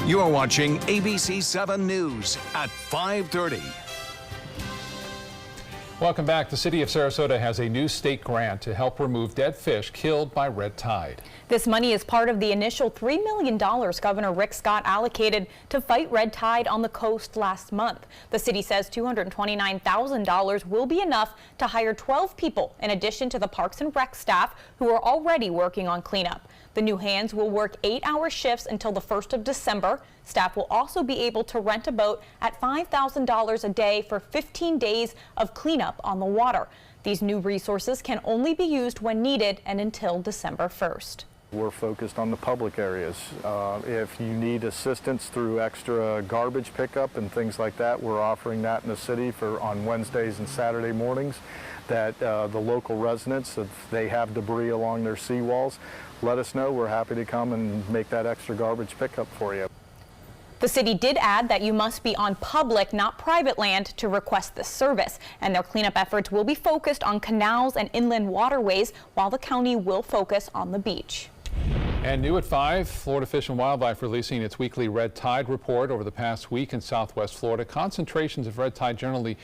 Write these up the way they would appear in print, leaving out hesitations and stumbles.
You are watching ABC7 News at 5:30. Welcome back. The city of Sarasota has a new state grant to help remove dead fish killed by red tide. This money is part of the initial $3 million Governor Rick Scott allocated to fight red tide on the coast last month. The city says $229,000 will be enough to hire 12 people in addition to the Parks and Rec staff who are already working on cleanup. The new hands will work 8-hour shifts until the 1st of December. Staff will also be able to rent a boat at $5,000 a day for 15 days of cleanup on the water. These new resources can only be used when needed and until December 1st. We're focused on the public areas. If you need assistance through extra garbage pickup and things like that, we're offering that in the city on Wednesdays and Saturday mornings, that the local residents, if they have debris along their seawalls, let us know. We're happy to come and make that extra garbage pickup for you. The city did add that you must be on public, not private land to request this service, and their cleanup efforts will be focused on canals and inland waterways, while the county will focus on the beach. And new at 5, Florida Fish and Wildlife releasing its weekly red tide report. Over the past week in Southwest Florida, concentrations of red tide generally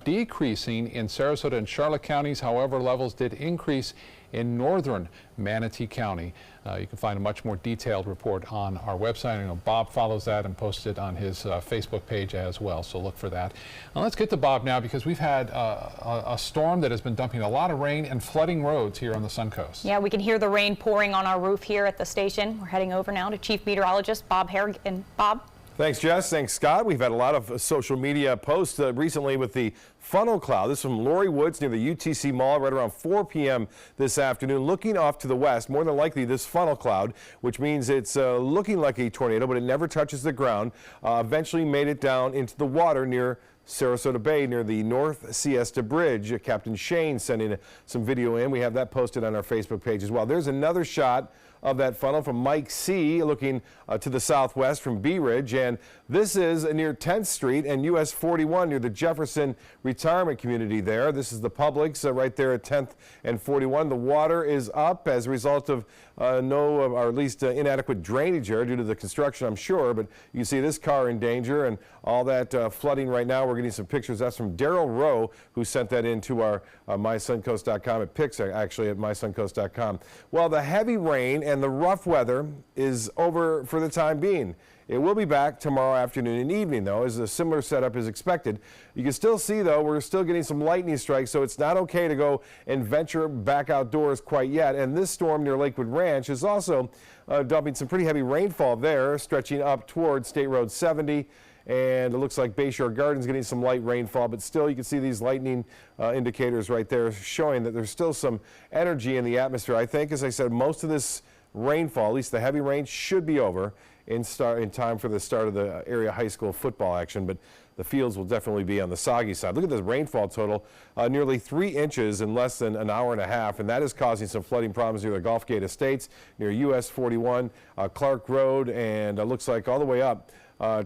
decreasing in Sarasota and Charlotte counties. However, levels did increase in northern Manatee County. You can find a much more detailed report on our website. I know Bob follows that and posts it on his Facebook page as well, so look for that. Now let's get to Bob now, because we've had a storm that has been dumping a lot of rain and flooding roads here on the Suncoast. Yeah, we can hear the rain pouring on our roof here at the station. We're heading over now to Chief Meteorologist Bob Harrigan. Bob? Thanks, Jess. Thanks, Scott. We've had a lot of social media posts recently with the funnel cloud. This is from Lori Woods near the UTC Mall right around 4 p.m. this afternoon. Looking off to the west, more than likely this funnel cloud, which means it's looking like a tornado, but it never touches the ground, eventually made it down into the water near Sarasota Bay near the North Siesta Bridge. Captain Shane sent in some video in. We have that posted on our Facebook page as well. There's another shot of that funnel from Mike C. looking to the southwest from Bee Ridge, and this is near 10th Street and US 41 near the Jefferson retirement community there. This is the Publix right there at 10th and 41. The water is up as a result of or at least inadequate drainage here due to the construction, I'm sure, but you see this car in danger and all that flooding right now. We're getting some pictures. That's from Daryl Rowe, who sent that into our mysuncoast.com. It pics actually at mysuncoast.com. Well, the heavy rain and the rough weather is over for the time being. It will be back tomorrow afternoon and evening, though, as a similar setup is expected. You can still see, though, we're still getting some lightning strikes, so it's not okay to go and venture back outdoors quite yet. And this storm near Lakewood Ranch is also dumping some pretty heavy rainfall there, stretching up towards State Road 70. And it looks like Bayshore Gardens getting some light rainfall, but still you can see these lightning indicators right there showing that there's still some energy in the atmosphere. I think, as I said, most of this rainfall, at least the heavy rain, should be over in time for the start of the area high school football action, but the fields will definitely be on the soggy side. Look at this rainfall total, nearly 3 inches in less than an hour and a half, and that is causing some flooding problems near the Gulfgate Estates, near US 41, Clark Road, and looks like all the way up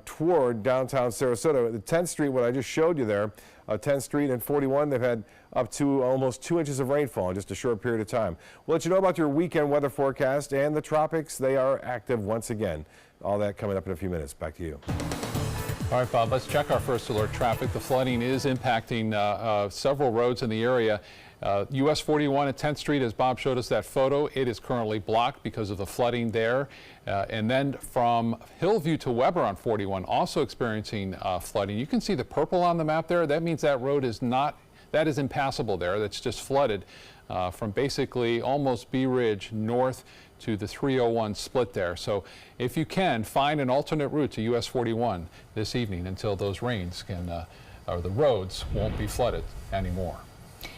toward downtown Sarasota. The 10th Street, what I just showed you there, 10th Street and 41, they've had up to almost 2 inches of rainfall in just a short period of time. We'll let you know about your weekend weather forecast, and the tropics, they are active once again. All that coming up in a few minutes. Back to you. All right, Bob, let's check our first alert traffic. The flooding is impacting several roads in the area. US 41 at 10th Street, as Bob showed us that photo, it is currently blocked because of the flooding there. And then from Hillview to Weber on 41, also experiencing flooding. You can see the purple on the map there. That means that road is impassable there. That's just flooded from basically almost Bee Ridge north to the 301 split there. So if you can, find an alternate route to US 41 this evening until those rains or the roads won't be flooded anymore.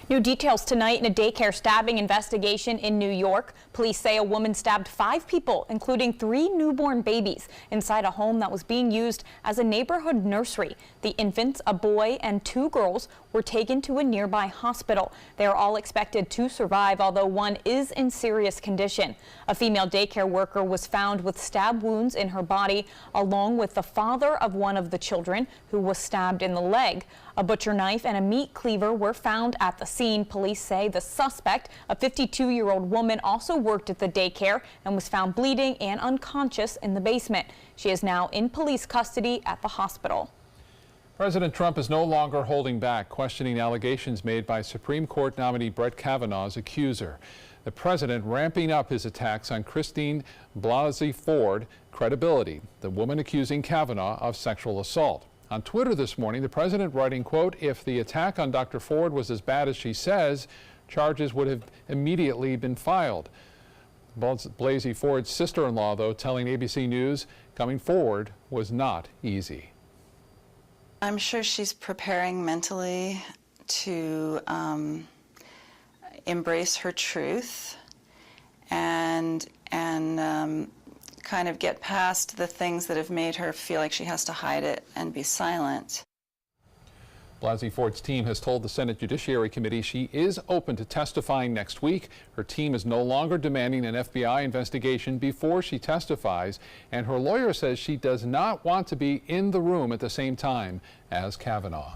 New details tonight in a daycare stabbing investigation in New York. Police say a woman stabbed 5 people, including 3 newborn babies, inside a home that was being used as a neighborhood nursery. The infants, a boy and 2 girls, were taken to a nearby hospital. They are all expected to survive, although one is in serious condition. A female daycare worker was found with stab wounds in her body, along with the father of one of the children, who was stabbed in the leg. A butcher knife and a meat cleaver were found at the scene. Police say the suspect, a 52-year-old woman, also worked at the daycare and was found bleeding and unconscious in the basement. She is now in police custody at the hospital. President Trump is no longer holding back, questioning allegations made by Supreme Court nominee Brett Kavanaugh's accuser. The president ramping up his attacks on Christine Blasey Ford credibility, the woman accusing Kavanaugh of sexual assault. On Twitter this morning, the president writing, quote, "If the attack on Dr. Ford was as bad as she says, charges would have immediately been filed." Blasey Ford's sister-in-law, though, telling ABC News coming forward was not easy. I'm sure she's preparing mentally to embrace her truth and kind of get past the things that have made her feel like she has to hide it and be silent. Blasey Ford's team has told the Senate Judiciary Committee she is open to testifying next week. Her team is no longer demanding an FBI investigation before she testifies, and her lawyer says she does not want to be in the room at the same time as Kavanaugh.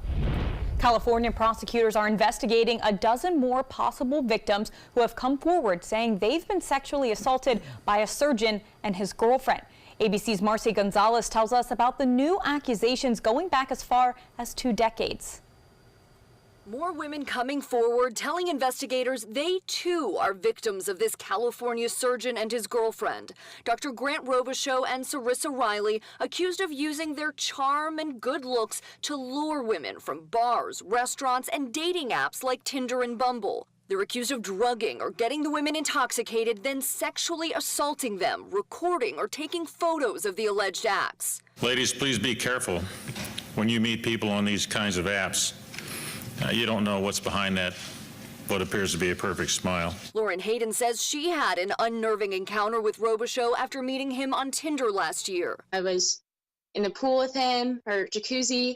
California prosecutors are investigating a dozen more possible victims who have come forward saying they've been sexually assaulted by a surgeon and his girlfriend. ABC's Marcy Gonzalez tells us about the new accusations going back as far as 2 decades. More women coming forward telling investigators they too are victims of this California surgeon and his girlfriend. Dr. Grant Robichaux and Sarissa Riley accused of using their charm and good looks to lure women from bars, restaurants, and dating apps like Tinder and Bumble. They're accused of drugging or getting the women intoxicated, then sexually assaulting them, recording or taking photos of the alleged acts. Ladies, please be careful when you meet people on these kinds of apps. You don't know what's behind that, what appears to be a perfect smile. Lauren Hayden says she had an unnerving encounter with Robichaux after meeting him on Tinder last year. I was in the pool with him, or jacuzzi,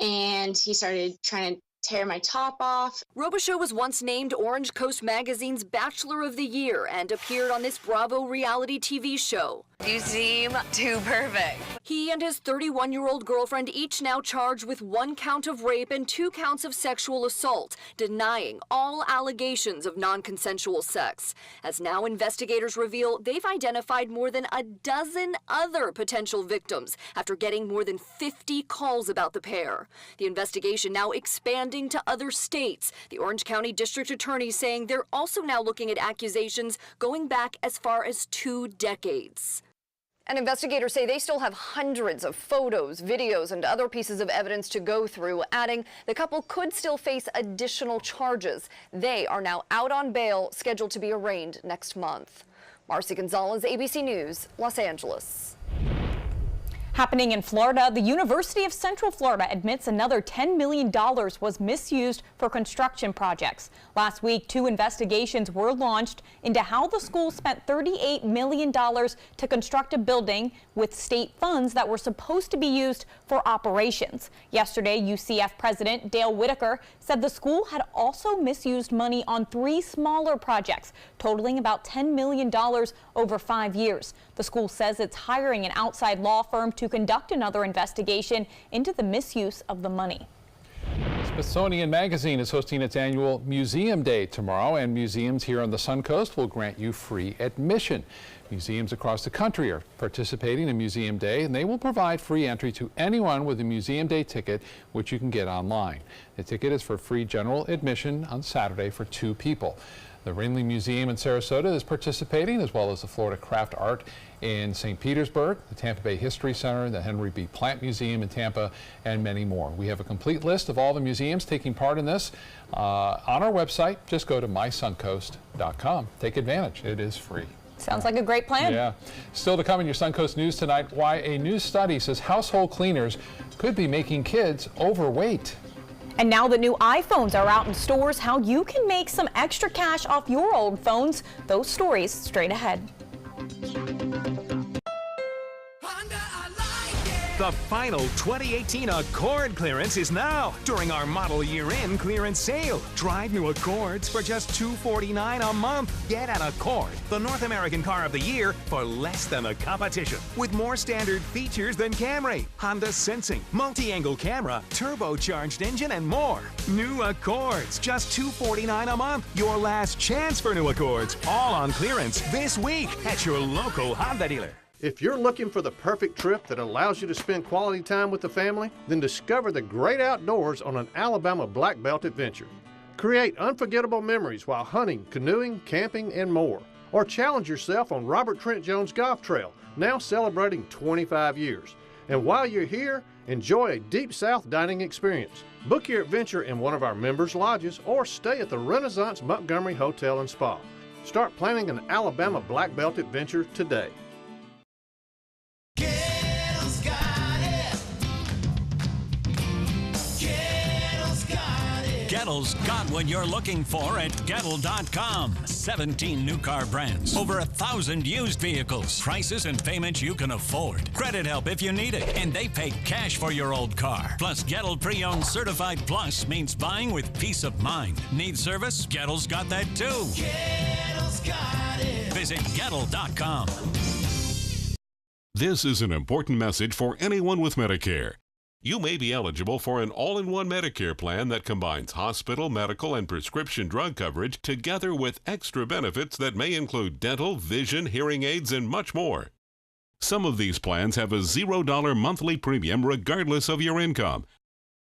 and he started trying to tear my top off. Robichaux was once named Orange Coast Magazine's Bachelor of the Year and appeared on this Bravo reality TV show. You seem too perfect. He and his 31-year-old girlfriend each now charged with 1 count of rape and 2 counts of sexual assault, denying all allegations of non-consensual sex. As now investigators reveal they've identified more than a dozen other potential victims after getting more than 50 calls about the pair. The investigation now expanding to other states. The Orange County District Attorney saying they're also now looking at accusations going back as far as 2 decades. And investigators say they still have hundreds of photos, videos, and other pieces of evidence to go through, adding the couple could still face additional charges. They are now out on bail, scheduled to be arraigned next month. Marcy Gonzalez, ABC News, Los Angeles. Happening in Florida, the University of Central Florida admits another $10 million was misused for construction projects. Last week, 2 investigations were launched into how the school spent $38 million to construct a building with state funds that were supposed to be used for operations. Yesterday, UCF President Dale Whitaker said the school had also misused money on 3 smaller projects, totaling about $10 million over 5 years. The school says it's hiring an outside law firm to conduct another investigation into the misuse of the money. Smithsonian Magazine is hosting its annual Museum Day tomorrow, and museums here on the Suncoast will grant you free admission. Museums across the country are participating in Museum Day, and they will provide free entry to anyone with a Museum Day ticket, which you can get online. The ticket is for free general admission on Saturday for 2 people. The Rinley Museum in Sarasota is participating, as well as the Florida Craft Art in St. Petersburg, the Tampa Bay History Center, the Henry B. Plant Museum in Tampa, and many more. We have a complete list of all the museums taking part in this on our website. Just go to mysuncoast.com. Take advantage. It is free. Sounds like a great plan. Yeah. Still to come in your Suncoast News tonight, why a new study says household cleaners could be making kids overweight. And now the new iPhones are out in stores, how you can make some extra cash off your old phones. Those stories straight ahead. Honda, I like it. The final 2018 Accord clearance is now during our model year-end clearance sale. Drive new Accords for just $249 a month. Get an Accord, the North American car of the year, for less than the competition. With more standard features than Camry, Honda Sensing, multi-angle camera, turbocharged engine, and more. New Accords, just $249 a month. Your last chance for new Accords. All on clearance this week at your local Honda dealer. If you're looking for the perfect trip that allows you to spend quality time with the family, then discover the great outdoors on an Alabama Black Belt adventure. Create unforgettable memories while hunting, canoeing, camping, and more. Or challenge yourself on Robert Trent Jones Golf Trail, now celebrating 25 years. And while you're here, enjoy a Deep South dining experience. Book your adventure in one of our members' lodges or stay at the Renaissance Montgomery Hotel and Spa. Start planning an Alabama Black Belt adventure today. Gettle's got what you're looking for at Gettle.com. 17 new car brands, over 1,000 used vehicles, prices and payments you can afford. Credit help if you need it, and they pay cash for your old car. Plus, Gettle Pre-Owned Certified Plus means buying with peace of mind. Need service? Gettle's got that too. Gettle's got it. Visit Gettle.com. This is an important message for anyone with Medicare. You may be eligible for an all-in-one Medicare plan that combines hospital, medical, and prescription drug coverage together with extra benefits that may include dental, vision, hearing aids, and much more. Some of these plans have a $0 monthly premium regardless of your income.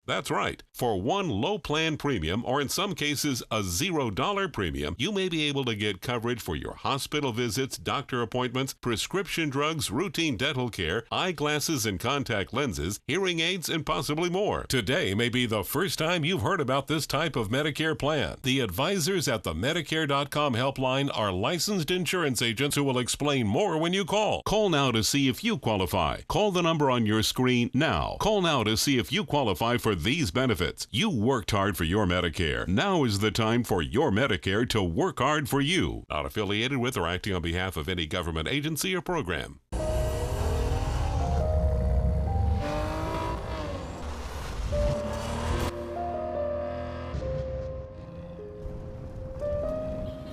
That's right. For one low plan premium, or in some cases a $0 premium, you may be able to get coverage for your hospital visits, doctor appointments, prescription drugs, routine dental care, eyeglasses and contact lenses, hearing aids, and possibly more. Today may be the first time you've heard about this type of Medicare plan. The advisors at the Medicare.com helpline are licensed insurance agents who will explain more when you call. Call now to see if you qualify. Call the number on your screen now. Call now to see if you qualify for these benefits. You worked hard for your Medicare. Now is the time for your Medicare to work hard for you. Not affiliated with or acting on behalf of any government agency or program.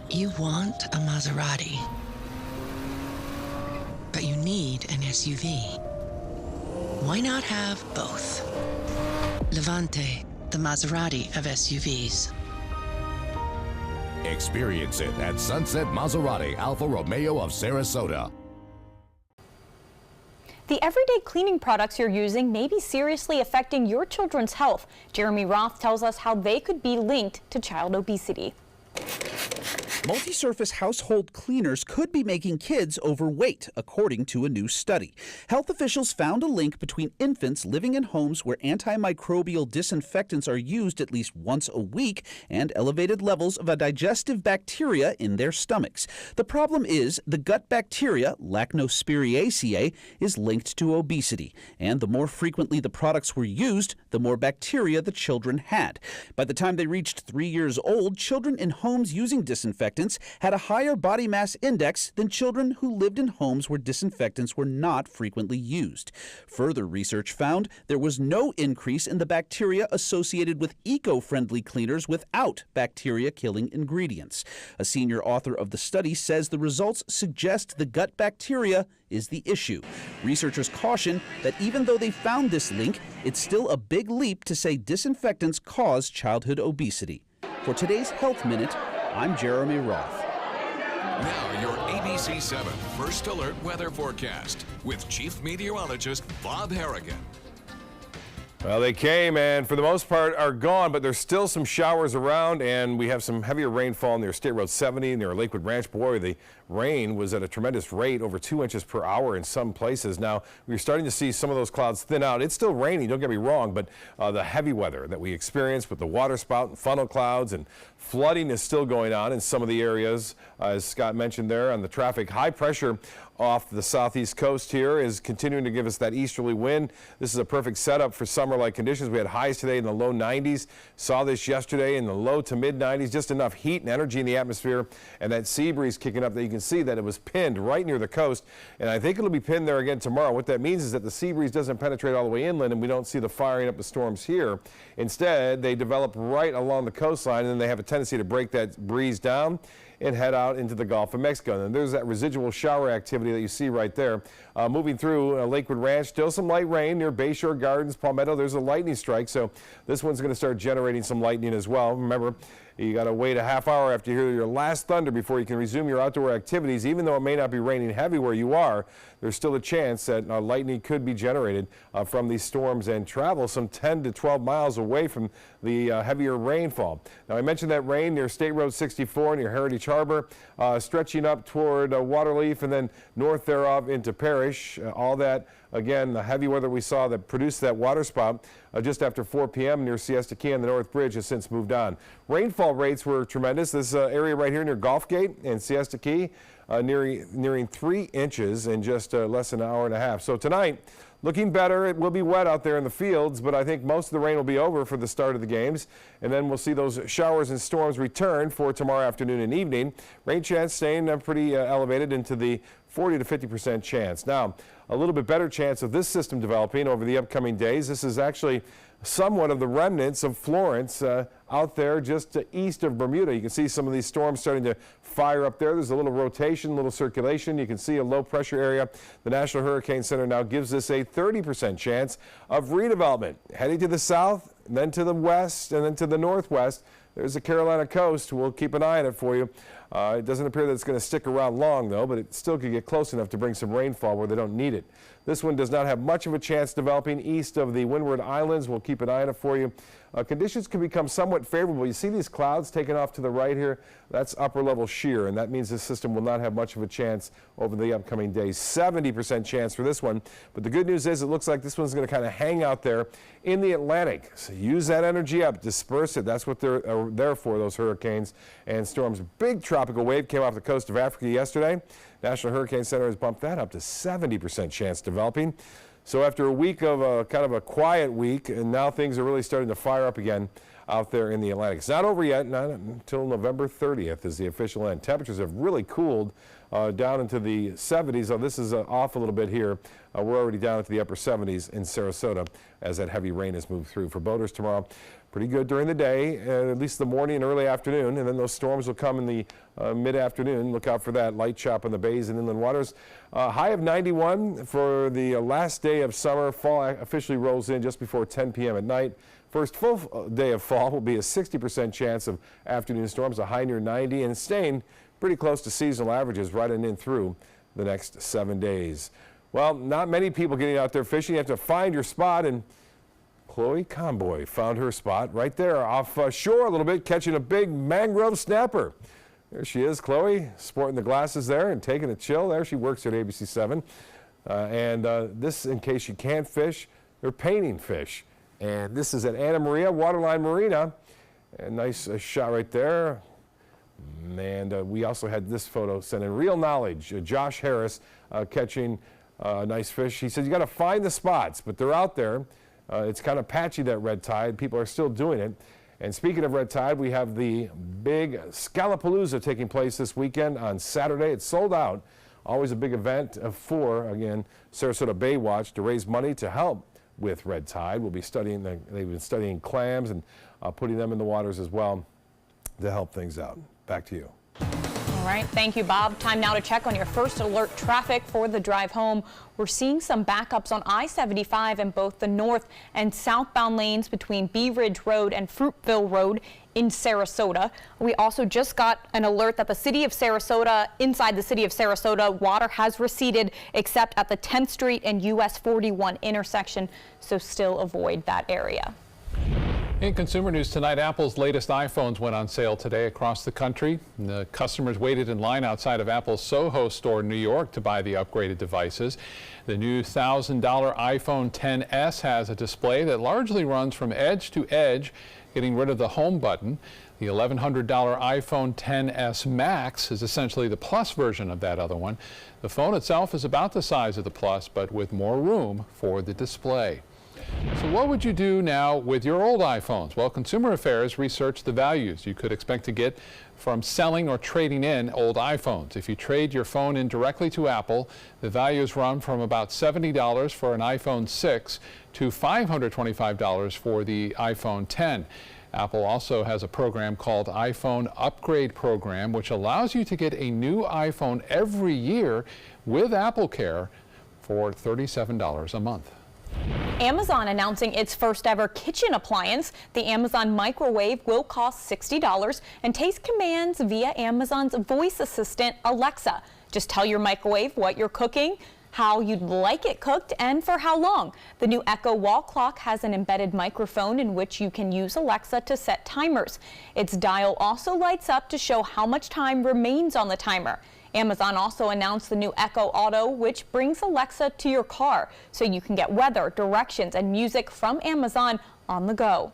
You want a Maserati, but you need an SUV. Why not have both? Levante, the Maserati of SUVs. Experience it at Sunset Maserati Alfa Romeo of Sarasota. The everyday cleaning products you're using may be seriously affecting your children's health. Jeremy Roth tells us how they could be linked to child obesity. Multi-surface household cleaners could be making kids overweight, according to a new study. Health officials found a link between infants living in homes where antimicrobial disinfectants are used at least once a week and elevated levels of a digestive bacteria in their stomachs. The problem is the gut bacteria, Lactospiraceae, is linked to obesity, and the more frequently the products were used, the more bacteria the children had. By the time they reached 3 years old, children in homes using disinfectants had a higher body mass index than children who lived in homes where disinfectants were not frequently used. Further research found there was no increase in the bacteria associated with eco-friendly cleaners without bacteria-killing ingredients. A senior author of the study says the results suggest the gut bacteria is the issue. Researchers caution that even though they found this link, it's still a big leap to say disinfectants cause childhood obesity. For today's Health Minute, I'm Jeremy Roth. Now your ABC7 First Alert weather forecast with Chief Meteorologist Bob Harrigan. Well, they came and for the most part are gone, but there's still some showers around, and we have some heavier rainfall near State Road 70 near Lakewood Ranch. Boy, the rain was at a tremendous rate, over 2 inches per hour in some places. Now, we're starting to see some of those clouds thin out. It's still raining, don't get me wrong, but the heavy weather that we experienced with the waterspout and funnel clouds and flooding is still going on in some of the areas, as Scott mentioned there on the traffic. High pressure off the southeast coast here is continuing to give us that easterly wind. This is a perfect setup for summer-like conditions. We had highs today in the low 90s. Saw this yesterday in the low to mid 90s. Just enough heat and energy in the atmosphere, and that sea breeze kicking up that you can see that it was pinned right near the coast. And I think it'll be pinned there again tomorrow. What that means is that the sea breeze doesn't penetrate all the way inland, and we don't see the firing up the storms here. Instead, they develop right along the coastline, and then they have a tendency to break that breeze down and head out into the Gulf of Mexico. And there's that residual shower activity that you see right there. Moving through Lakewood Ranch, still some light rain near Bayshore Gardens, Palmetto. There's a lightning strike, so this one's going to start generating some lightning as well. Remember, you got to wait a half hour after you hear your last thunder before you can resume your outdoor activities. Even though it may not be raining heavy where you are, there's still a chance that lightning could be generated from these storms and travel some 10 to 12 miles away from the heavier rainfall. Now, I mentioned that rain near State Road 64 near Heritage Harbor, stretching up toward Waterleaf and then north thereof into Parrish. All that, again, the heavy weather we saw that produced that water spout just after 4 p.m. near Siesta Key on the North Bridge has since moved on. Rainfall rates were tremendous. This area right here near Gulf Gate and Siesta Key, nearing 3 inches in just less than an hour and a half. So tonight, looking better. It will be wet out there in the fields, but I think most of the rain will be over for the start of the games. And then we'll see those showers and storms return for tomorrow afternoon and evening. Rain chance staying pretty elevated into the 40 to 50% chance. Now, a little bit better chance of this system developing over the upcoming days. This is actually somewhat of the remnants of Florence out there just east of Bermuda. You can see some of these storms starting to fire up there. There's a little rotation, a little circulation. You can see a low pressure area. The National Hurricane Center now gives us a 30% chance of redevelopment. Heading to the south, then to the west, and then to the northwest. There's the Carolina coast. We'll keep an eye on it for you. It doesn't appear that it's going to stick around long, though, but it still could get close enough to bring some rainfall where they don't need it. This one does not have much of a chance developing east of the Windward Islands. We'll keep an eye on it for you. Conditions can become somewhat favorable. You see these clouds taking off to the right here? That's upper level shear, and that means this system will not have much of a chance over the upcoming days. 70% chance for this one. But the good news is it looks like this one's going to kind of hang out there in the Atlantic. So use that energy up, disperse it. That's what they're there for, those hurricanes and storms. Big tropical wave came off the coast of Africa yesterday. National Hurricane Center has bumped that up to 70% chance developing. So after a week of kind of a quiet week, and now things are really starting to fire up again out there in the Atlantic. It's not over yet, not until November 30th is the official end. Temperatures have really cooled down into the 70s. Oh, this is off a little bit here. We're already down into the upper 70s in Sarasota as that heavy rain has moved through. For boaters tomorrow, pretty good during the day, at least the morning and early afternoon, and then those storms will come in the mid-afternoon. Look out for that light chop in the bays and inland waters. High of 91 for the last day of summer. Fall officially rolls in just before 10 p.m. at night. First full day of fall will be a 60% chance of afternoon storms, a high near 90, and staying pretty close to seasonal averages right in through the next 7 days. Well, not many people getting out there fishing. You have to find your spot, and Chloe Conboy found her spot right there off shore a little bit, catching a big mangrove snapper. There she is, Chloe, sporting the glasses there and taking a chill. There she works at ABC7. This, in case you can't fish, they're painting fish. And this is at Anna Maria Waterline Marina. A nice shot right there. And we also had this photo sent in. Real Knowledge, Josh Harris catching a nice fish. He said you got to find the spots, but they're out there. It's kind of patchy, that red tide. People are still doing it. And speaking of red tide, we have the big Scalapalooza taking place this weekend on Saturday. It's sold out. Always a big event for, again, Sarasota Bay Watch to raise money to help with red tide. We'll be studying, they've been studying clams and putting them in the waters as well to help things out. Back to you. All right, thank you, Bob. Time now to check on your first alert traffic for the drive home. We're seeing some backups on I-75 in both the north and southbound lanes between Bee Ridge Road and Fruitville Road in Sarasota. We also just got an alert that the city of Sarasota, inside the city of Sarasota, water has receded except at the 10th Street and US 41 intersection, so still avoid that area. In consumer news tonight, Apple's latest iPhones went on sale today across the country. The customers waited in line outside of Apple's Soho store in New York to buy the upgraded devices. The new $1,000 iPhone XS has a display that largely runs from edge to edge, getting rid of the home button. The $1,100 iPhone XS Max is essentially the Plus version of that other one. The phone itself is about the size of the Plus, but with more room for the display. So what would you do now with your old iPhones? Well, Consumer Affairs researched the values you could expect to get from selling or trading in old iPhones. If you trade your phone in directly to Apple, the values run from about $70 for an iPhone 6 to $525 for the iPhone 10. Apple also has a program called iPhone Upgrade Program, which allows you to get a new iPhone every year with Apple Care for $37 a month. Amazon announcing its first ever kitchen appliance. The Amazon microwave will cost $60 and takes commands via Amazon's voice assistant, Alexa. Just tell your microwave what you're cooking, how you'd like it cooked, and for how long. The new Echo wall clock has an embedded microphone in which you can use Alexa to set timers. Its dial also lights up to show how much time remains on the timer. Amazon also announced the new Echo Auto, which brings Alexa to your car, so you can get weather, directions, and music from Amazon on the go.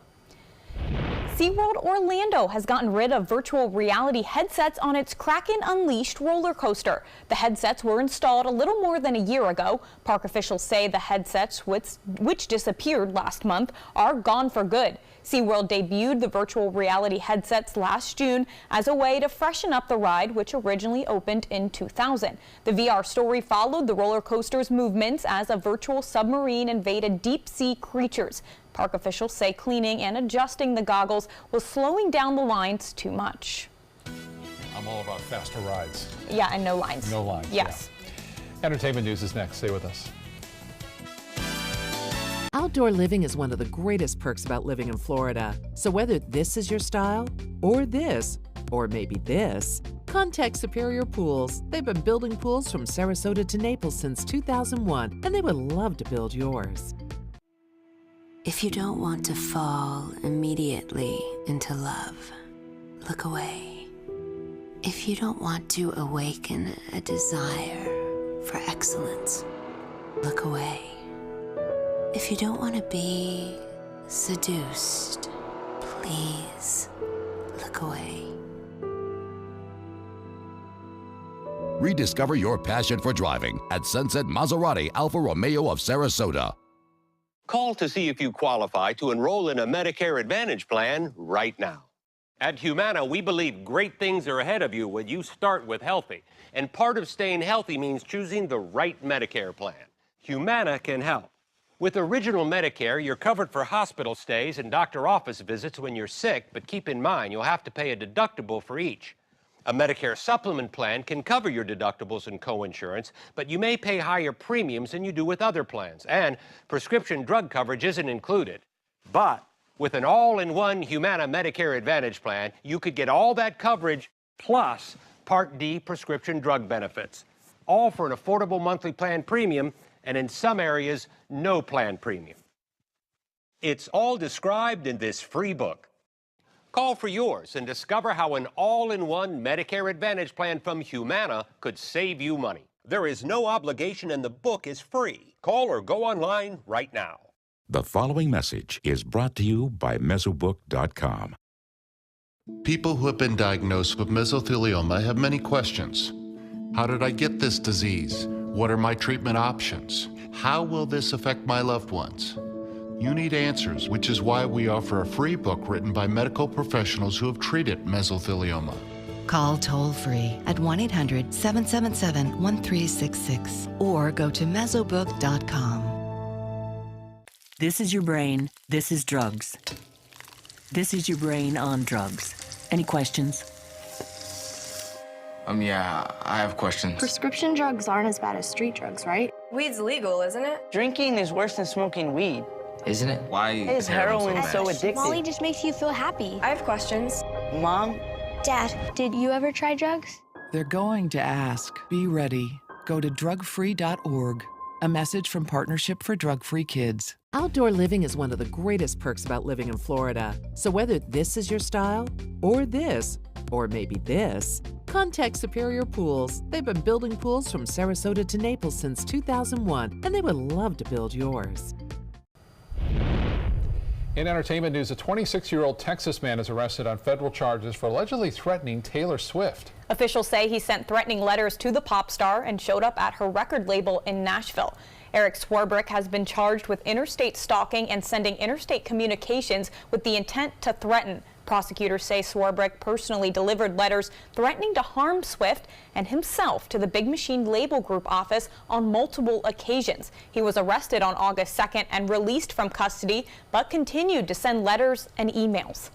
SeaWorld Orlando has gotten rid of virtual reality headsets on its Kraken Unleashed roller coaster. The headsets were installed a little more than a year ago. Park officials say the headsets, which disappeared last month, are gone for good. SeaWorld debuted the virtual reality headsets last June as a way to freshen up the ride, which originally opened in 2000. The VR story followed the roller coaster's movements as a virtual submarine invaded deep-sea creatures. Park officials say cleaning and adjusting the goggles was slowing down the lines too much. I'm all about faster rides. Yeah, and no lines. No lines. Yes. Yeah. Entertainment news is next. Stay with us. Outdoor living is one of the greatest perks about living in Florida. So whether this is your style, or this, or maybe this, contact Superior Pools. They've been building pools from Sarasota to Naples since 2001, and they would love to build yours. If you don't want to fall immediately into love, look away. If you don't want to awaken a desire for excellence, look away. If you don't want to be seduced, please look away. Rediscover your passion for driving at Sunset Maserati Alfa Romeo of Sarasota. Call to see if you qualify to enroll in a Medicare Advantage plan right now. At Humana, we believe great things are ahead of you when you start with healthy. And part of staying healthy means choosing the right Medicare plan. Humana can help. With Original Medicare, you're covered for hospital stays and doctor office visits when you're sick, but keep in mind you'll have to pay a deductible for each. A Medicare supplement plan can cover your deductibles and coinsurance, but you may pay higher premiums than you do with other plans, and prescription drug coverage isn't included. But with an all-in-one Humana Medicare Advantage plan, you could get all that coverage plus Part D prescription drug benefits, all for an affordable monthly plan premium, and in some areas, no plan premium. It's all described in this free book. Call for yours and discover how an all-in-one Medicare Advantage plan from Humana could save you money. There is no obligation and the book is free. Call or go online right now. The following message is brought to you by Mesobook.com. People who have been diagnosed with mesothelioma have many questions. How did I get this disease? What are my treatment options? How will this affect my loved ones? You need answers, which is why we offer a free book written by medical professionals who have treated mesothelioma. Call toll-free at 1-800-777-1366 or go to Mesobook.com. This is your brain. This is drugs. This is your brain on drugs. Any questions? Yeah, I have questions. Prescription drugs aren't as bad as street drugs, right? Weed's legal, isn't it? Drinking is worse than smoking weed. Isn't it? Why is heroin so addictive? Molly just makes you feel happy. I have questions. Mom? Dad, did you ever try drugs? They're going to ask. Be ready. Go to drugfree.org. A message from Partnership for Drug-Free Kids. Outdoor living is one of the greatest perks about living in Florida. So whether this is your style, or this, or maybe this, contact Superior Pools. They've been building pools from Sarasota to Naples since 2001, and they would love to build yours. In entertainment news, a 26-year-old Texas man is arrested on federal charges for allegedly threatening Taylor Swift. Officials say he sent threatening letters to the pop star and showed up at her record label in Nashville. Eric Swarbrick has been charged with interstate stalking and sending interstate communications with the intent to threaten. Prosecutors say Swarbrick personally delivered letters threatening to harm Swift and himself to the Big Machine Label Group office on multiple occasions. He was arrested on August 2nd and released from custody, but continued to send letters and emails.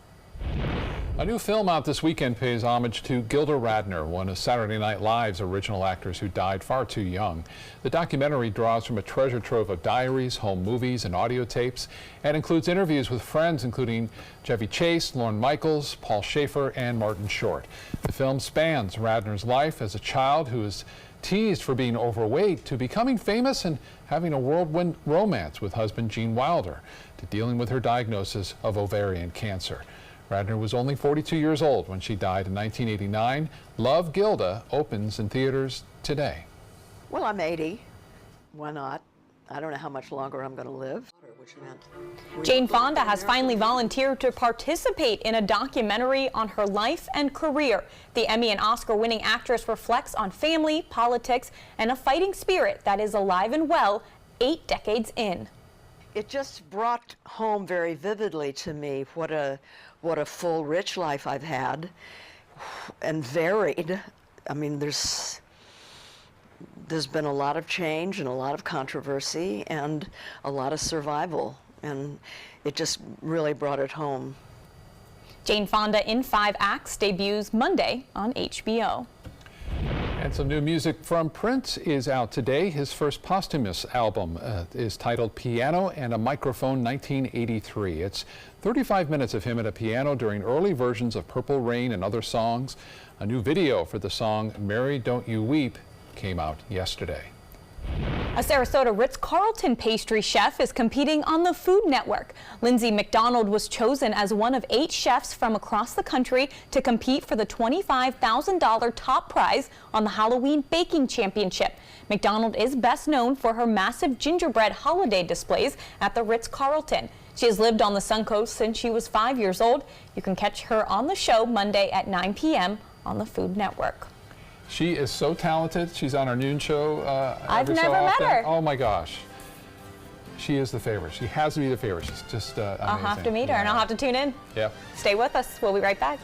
A new film out this weekend pays homage to Gilda Radner, one of Saturday Night Live's original actors who died far too young. The documentary draws from a treasure trove of diaries, home movies, and audio tapes, and includes interviews with friends including Chevy Chase, Lorne Michaels, Paul Schaefer, and Martin Short. The film spans Radner's life as a child who is teased for being overweight to becoming famous and having a whirlwind romance with husband Gene Wilder, to dealing with her diagnosis of ovarian cancer. Radner was only 42 years old when she died in 1989. Love, Gilda opens in theaters today. Well, I'm 80. Why not? I don't know how much longer I'm going to live. Jane Fonda has finally volunteered to participate in a documentary on her life and career. The Emmy and Oscar-winning actress reflects on family, politics, and a fighting spirit that is alive and well 8 decades in. It just brought home very vividly to me what a full, rich life I've had, and varied. I mean, there's been a lot of change and a lot of controversy and a lot of survival, and it just really brought it home. Jane Fonda in 5 Acts debuts Monday on HBO. And some new music from Prince is out today. His first posthumous album is titled Piano and a Microphone 1983. It's 35 minutes of him at a piano during early versions of Purple Rain and other songs. A new video for the song Mary Don't You Weep came out yesterday. A Sarasota Ritz-Carlton pastry chef is competing on the Food Network. Lindsay McDonald was chosen as one of 8 chefs from across the country to compete for the $25,000 top prize on the Halloween Baking Championship. McDonald is best known for her massive gingerbread holiday displays at the Ritz-Carlton. She has lived on the Suncoast since she was 5 years old. You can catch her on the show Monday at 9 p.m. on the Food Network. She is so talented. She's on our noon show I've every never so met often. her. Oh my gosh. She is the favorite. She has to be the favorite. She's just amazing. I'll have to meet her and I'll have to tune in. Yeah. Stay with us. We'll be right back.